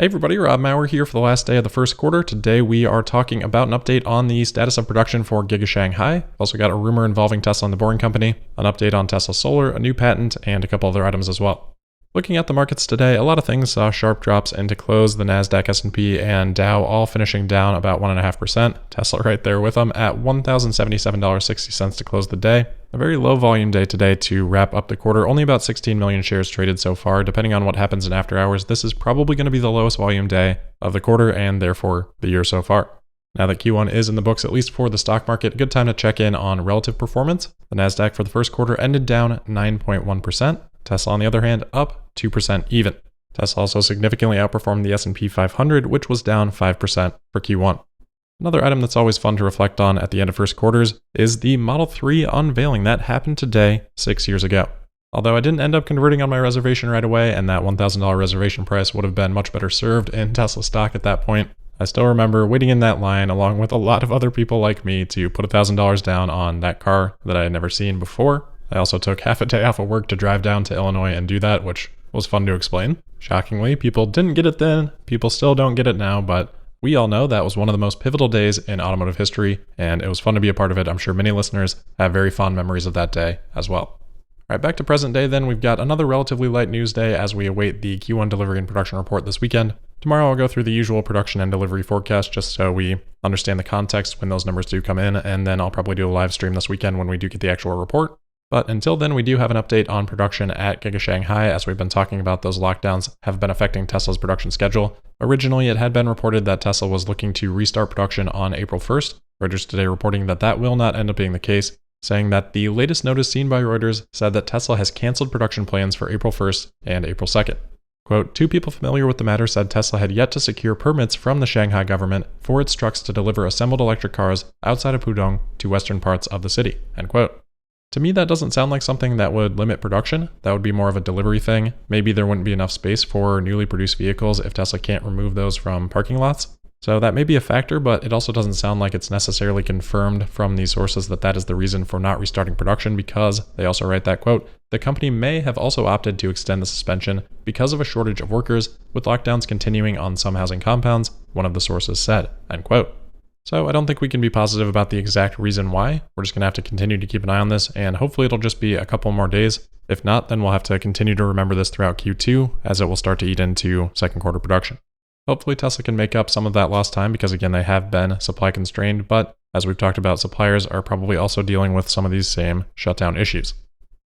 Hey everybody, Rob Maurer here for the last day of the first quarter. Today we are talking about an update on the status of production for Giga Shanghai. Also got a rumor involving Tesla and the Boring Company, an update on Tesla Solar, a new patent, and a couple other items as well. Looking at the markets today, a lot of things saw sharp drops into close. The Nasdaq, S&P, and Dow all finishing down about 1.5%. Tesla right there with them at $1,077.60 to close the day. A very low volume day today to wrap up the quarter. Only about 16 million shares traded so far. Depending on what happens in after hours, this is probably going to be the lowest volume day of the quarter and therefore the year so far. Now that Q1 is in the books, at least for the stock market, a good time to check in on relative performance. The Nasdaq for the first quarter ended down 9.1%. Tesla, on the other hand, up 2% even. Tesla also significantly outperformed the S&P 500, which was down 5% for Q1. Another item that's always fun to reflect on at the end of first quarters is the Model 3 unveiling that happened today 6 years ago. Although I didn't end up converting on my reservation right away, and that $1,000 reservation price would have been much better served in Tesla stock at that point, I still remember waiting in that line along with a lot of other people like me to put $1,000 down on that car that I had never seen before. I also took half a day off of work to drive down to Illinois and do that, which was fun to explain. Shockingly, people didn't get it then, people still don't get it now, but we all know that was one of the most pivotal days in automotive history, and it was fun to be a part of it. I'm sure many listeners have very fond memories of that day as well. All right, back to present day then. We've got another relatively light news day as we await the Q1 delivery and production report this weekend. Tomorrow I'll go through the usual production and delivery forecast just so we understand the context when those numbers do come in, and then I'll probably do a live stream this weekend when we do get the actual report. But until then, we do have an update on production at Giga Shanghai. As we've been talking about, those lockdowns have been affecting Tesla's production schedule. Originally, it had been reported that Tesla was looking to restart production on April 1st. Reuters today reporting that that will not end up being the case, saying that the latest notice seen by Reuters said that Tesla has canceled production plans for April 1st and April 2nd. Quote, two people familiar with the matter said Tesla had yet to secure permits from the Shanghai government for its trucks to deliver assembled electric cars outside of Pudong to western parts of the city, end quote. To me, that doesn't sound like something that would limit production. That would be more of a delivery thing. Maybe there wouldn't be enough space for newly produced vehicles if Tesla can't remove those from parking lots. So that may be a factor, but it also doesn't sound like it's necessarily confirmed from these sources that that is the reason for not restarting production, because they also write that, quote, the company may have also opted to extend the suspension because of a shortage of workers, with lockdowns continuing on some housing compounds, one of the sources said, end quote. So I don't think we can be positive about the exact reason why. We're just going to have to continue to keep an eye on this, and hopefully it'll just be a couple more days. If not, then we'll have to continue to remember this throughout Q2 as it will start to eat into second quarter production. Hopefully Tesla can make up some of that lost time because, again, they have been supply constrained, but as we've talked about, suppliers are probably also dealing with some of these same shutdown issues.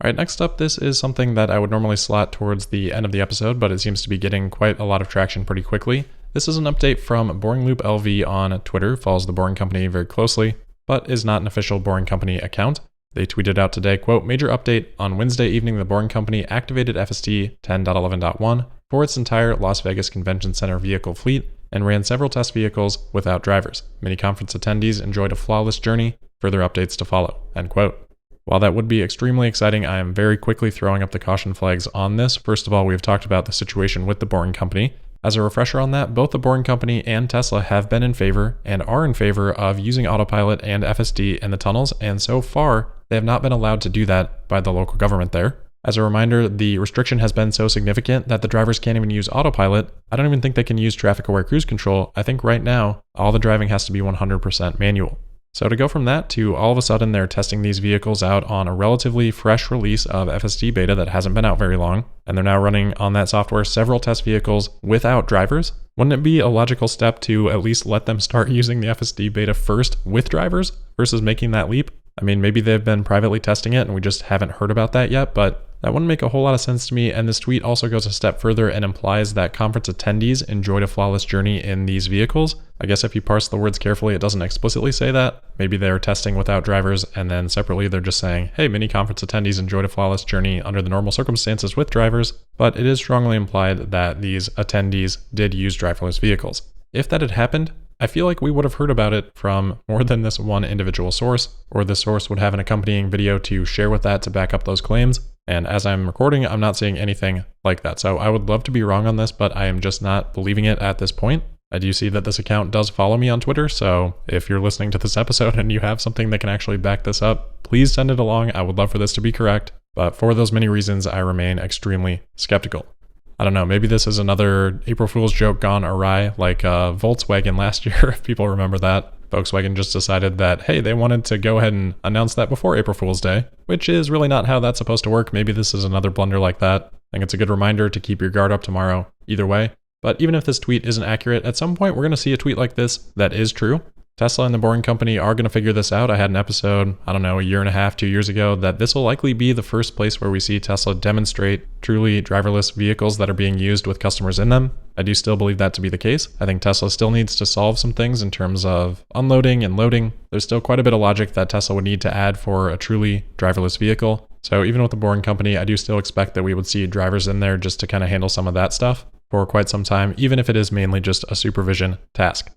All right, next up, this is something that I would normally slot towards the end of the episode, but it seems to be getting quite a lot of traction pretty quickly. This is an update from Boring Loop LV on Twitter, follows the Boring Company very closely, but is not an official Boring Company account. They tweeted out today, quote, major update, on Wednesday evening the Boring Company activated FSD 10.11.1 for its entire Las Vegas Convention Center vehicle fleet and ran several test vehicles without drivers. Many conference attendees enjoyed a flawless journey, further updates to follow, end quote. While that would be extremely exciting, I am very quickly throwing up the caution flags on this. First of all, we've talked about the situation with the Boring Company. As a refresher on that, both the Boring Company and Tesla have been in favor and are in favor of using autopilot and FSD in the tunnels, and so far, they have not been allowed to do that by the local government there. As a reminder, the restriction has been so significant that the drivers can't even use autopilot. I don't even think they can use traffic-aware cruise control. I think right now, all the driving has to be 100% manual. So to go from that to all of a sudden they're testing these vehicles out on a relatively fresh release of FSD beta that hasn't been out very long, and they're now running on that software several test vehicles without drivers, wouldn't it be a logical step to at least let them start using the FSD beta first with drivers versus making that leap? I mean, maybe they've been privately testing it and we just haven't heard about that yet, but that wouldn't make a whole lot of sense to me, and this tweet also goes a step further and implies that conference attendees enjoyed a flawless journey in these vehicles. I guess if you parse the words carefully, it doesn't explicitly say that. Maybe they're testing without drivers, and then separately they're just saying, hey, many conference attendees enjoyed a flawless journey under the normal circumstances with drivers, but it is strongly implied that these attendees did use driverless vehicles. If that had happened, I feel like we would have heard about it from more than this one individual source, or the source would have an accompanying video to share with that to back up those claims. And as I'm recording, I'm not seeing anything like that. So I would love to be wrong on this, but I am just not believing it at this point. I do see that this account does follow me on Twitter, so if you're listening to this episode and you have something that can actually back this up, please send it along. I would love for this to be correct, but for those many reasons, I remain extremely skeptical. I don't know, maybe this is another April Fool's joke gone awry, like Volkswagen last year, if people remember that. Volkswagen just decided that, hey, they wanted to go ahead and announce that before April Fool's Day, which is really not how that's supposed to work. Maybe this is another blunder like that. I think it's a good reminder to keep your guard up tomorrow, either way. But even if this tweet isn't accurate, at some point we're going to see a tweet like this that is true. Tesla and the Boring Company are going to figure this out. I had an episode, I don't know, a year and a half, 2 years ago, that this will likely be the first place where we see Tesla demonstrate truly driverless vehicles that are being used with customers in them. I do still believe that to be the case. I think Tesla still needs to solve some things in terms of unloading and loading. There's still quite a bit of logic that Tesla would need to add for a truly driverless vehicle. So even with the Boring Company, I do still expect that we would see drivers in there just to kind of handle some of that stuff for quite some time, even if it is mainly just a supervision task.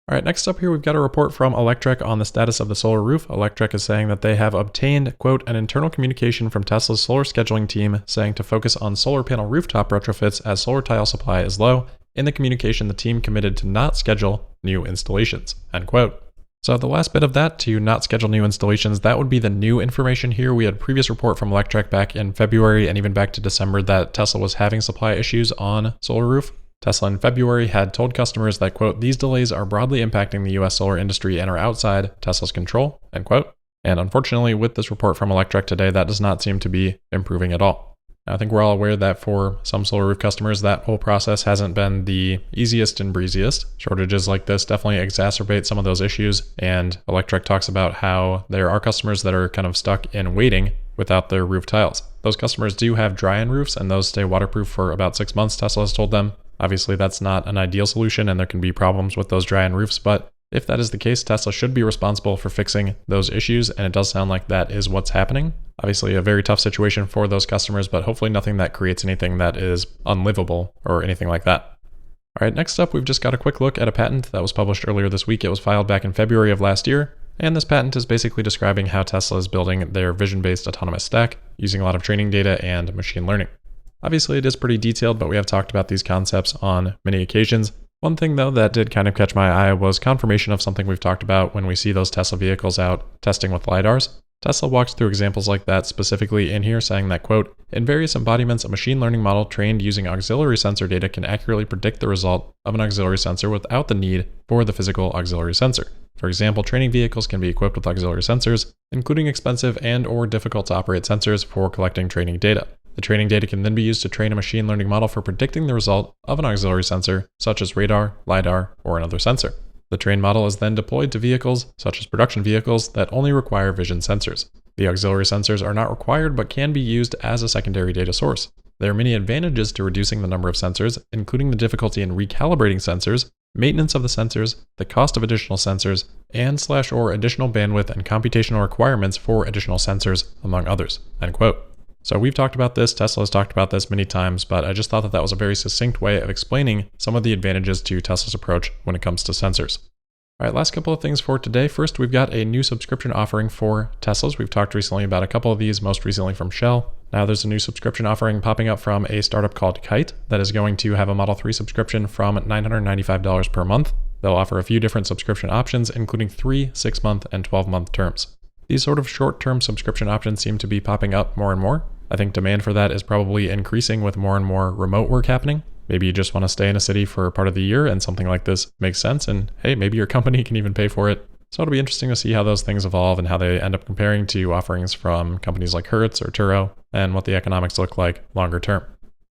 All right, next up here, we've got a report from Electrek on the status of the solar roof. Electrek is saying that they have obtained, quote, an internal communication from Tesla's solar scheduling team saying to focus on solar panel rooftop retrofits as solar tile supply is low. In the communication, the team committed to not schedule new installations, end quote. So the last bit of that, to not schedule new installations, that would be the new information here. We had a previous report from Electrek back in February and even back to December that Tesla was having supply issues on solar roof. Tesla in February had told customers that, quote, these delays are broadly impacting the US solar industry and are outside Tesla's control, end quote. And unfortunately, with this report from Electrek today, that does not seem to be improving at all. Now, I think we're all aware that for some solar roof customers, that whole process hasn't been the easiest and breeziest. Shortages like this definitely exacerbate some of those issues. And Electrek talks about how there are customers that are kind of stuck in waiting without their roof tiles. Those customers do have dry-in roofs, and those stay waterproof for about 6 months, Tesla has told them. Obviously, that's not an ideal solution, and there can be problems with those dry-in roofs, but if that is the case, Tesla should be responsible for fixing those issues, and it does sound like that is what's happening. Obviously, a very tough situation for those customers, but hopefully nothing that creates anything that is unlivable or anything like that. All right, next up, we've just got a quick look at a patent that was published earlier this week. It was filed back in February of last year, and this patent is basically describing how Tesla is building their vision-based autonomous stack using a lot of training data and machine learning. Obviously, it is pretty detailed, but we have talked about these concepts on many occasions. One thing, though, that did kind of catch my eye was confirmation of something we've talked about when we see those Tesla vehicles out testing with LiDARs. Tesla walks through examples like that specifically in here, saying that, quote, in various embodiments, a machine learning model trained using auxiliary sensor data can accurately predict the result of an auxiliary sensor without the need for the physical auxiliary sensor. For example, training vehicles can be equipped with auxiliary sensors, including expensive and/or difficult to operate sensors for collecting training data. The training data can then be used to train a machine learning model for predicting the result of an auxiliary sensor, such as radar, LiDAR, or another sensor. The trained model is then deployed to vehicles, such as production vehicles, that only require vision sensors. The auxiliary sensors are not required but can be used as a secondary data source. There are many advantages to reducing the number of sensors, including the difficulty in recalibrating sensors, maintenance of the sensors, the cost of additional sensors, and/or additional bandwidth and computational requirements for additional sensors, among others, end quote. So we've talked about this, Tesla has talked about this many times, but I just thought that that was a very succinct way of explaining some of the advantages to Tesla's approach when it comes to sensors. All right, last couple of things for today. First, we've got a new subscription offering for Teslas. We've talked recently about a couple of these, most recently from Shell. Now there's a new subscription offering popping up from a startup called Kite that is going to have a Model 3 subscription from $995 per month. They'll offer a few different subscription options, including 3, 6-month, and 12-month terms. These sort of short-term subscription options seem to be popping up more and more. I think demand for that is probably increasing with more and more remote work happening. Maybe you just want to stay in a city for part of the year and something like this makes sense, and hey, maybe your company can even pay for it. So it'll be interesting to see how those things evolve and how they end up comparing to offerings from companies like Hertz or Turo and what the economics look like longer term.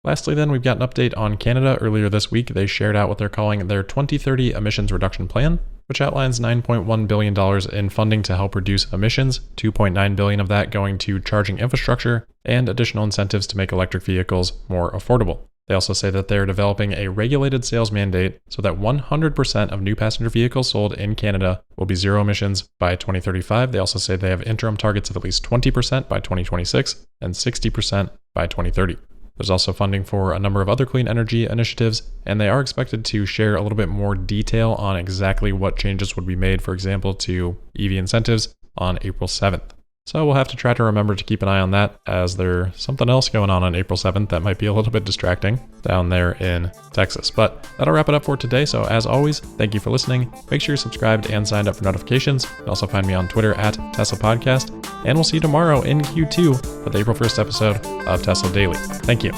Lastly then, we've got an update on Canada. Earlier this week, they shared out what they're calling their 2030 emissions reduction plan, which outlines $9.1 billion in funding to help reduce emissions, $2.9 billion of that going to charging infrastructure, and additional incentives to make electric vehicles more affordable. They also say that they're developing a regulated sales mandate so that 100% of new passenger vehicles sold in Canada will be zero emissions by 2035. They also say they have interim targets of at least 20% by 2026 and 60% by 2030. There's also funding for a number of other clean energy initiatives, and they are expected to share a little bit more detail on exactly what changes would be made, for example, to EV incentives on April 7th. So we'll have to try to remember to keep an eye on that, as there's something else going on April 7th that might be a little bit distracting down there in Texas. But that'll wrap it up for today. So as always, thank you for listening. Make sure you're subscribed and signed up for notifications. You can also find me on Twitter at Tesla Podcast. And we'll see you tomorrow in Q2 for the April 1st episode of Tesla Daily. Thank you.